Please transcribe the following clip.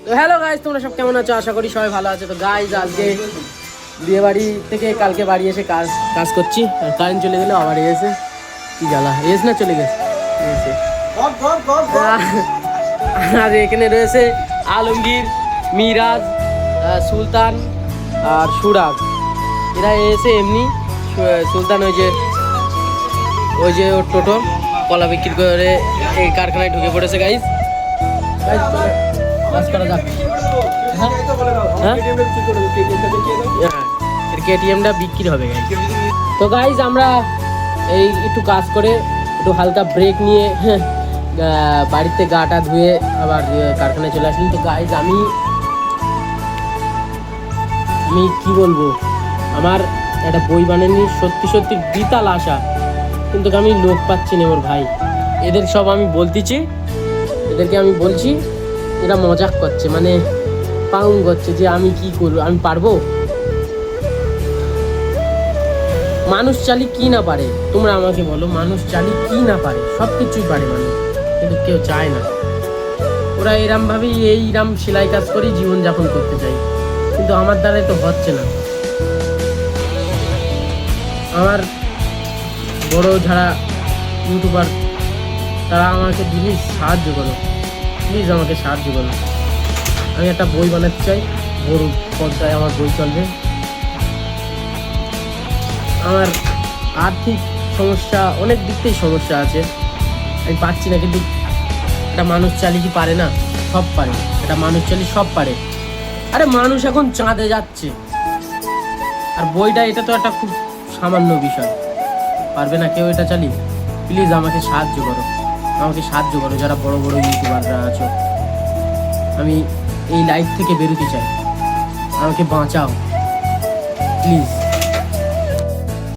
তো hello guys, তোমরা সব কেমন আছো? আশা করি সবাই ভালো আছে। তো গাইজ আজকে বিয়ে বাড়ি থেকে কালকে বাড়ি এসে কাজ করছি, আর কারেন্ট চলে গেলে আবার এসে কি জ্বালা এস না চলে গেছে। আর এখানে রয়েছে আলমগীর, মিরাজ, সুলতান আর সুরাজ। এরা এসে এমনি সুলতান ওই যে ওর টোটো কলা বিক্রি করে এই কারখানায় ঢুকে পড়েছে। গাইজ কাজ করা যাক। কেটিএমটা বিক্রি হবে গাইজ। তো গাইজ আমরা এই একটু কাজ করে একটু হালকা ব্রেক নিয়ে বাড়িতে গাটা ধুয়ে আবার কারখানায় চলে আসলাম। তো গাইজ আমি কি বলবো, আমার একটা বই বানানোর সত্যি বিতাল আশা, কিন্তু আমি লোক পাচ্ছি না ওর ভাই। এদের সব আমি বলতেছি, এদেরকে আমি বলছি, এরা মজাক করছে, মানে পাউন করছে যে আমি কি করবো, আমি পারবো? মানুষ চালি কি না পারে, তোমরা আমাকে বলো, মানুষ চালি কি না পারে? সব কিছুই পারে মানুষ, কিন্তু কেউ চায় না। ওরা এরম ভাবেই এইরম সেলাই কাজ করেই জীবনযাপন করতে চাই, কিন্তু আমার দ্বারাই তো হচ্ছে না। আমার বড় যারা ইউটিউবার তারা আমাকে প্লিজ সাহায্য করো, প্লিজ আমাকে সাহায্য করো। আমি একটা বই বানাতে চাই, বড় পর্দায় আমার বই চলবে। আমার আর্থিক সমস্যা, অনেক দিক থেকেই সমস্যা আছে, আমি পাচ্ছি না। কিন্তু একটা মানুষ চালি কি পারে না? সব পারে, একটা মানুষ চালি সব পারে। আরে মানুষ এখন চাঁদে যাচ্ছে, আর বইটা এটা তো একটা খুব সামান্য বিষয়, পারবে না কেউ এটা চালি? প্লিজ আমাকে সাহায্য করো, আমাকে সাহায্য করো যারা বড় বড় ইউটিউবাররা আছো। আমি এই লাইফ থেকে বেরোতে চাই, আমাকে বাঁচাও প্লিজ।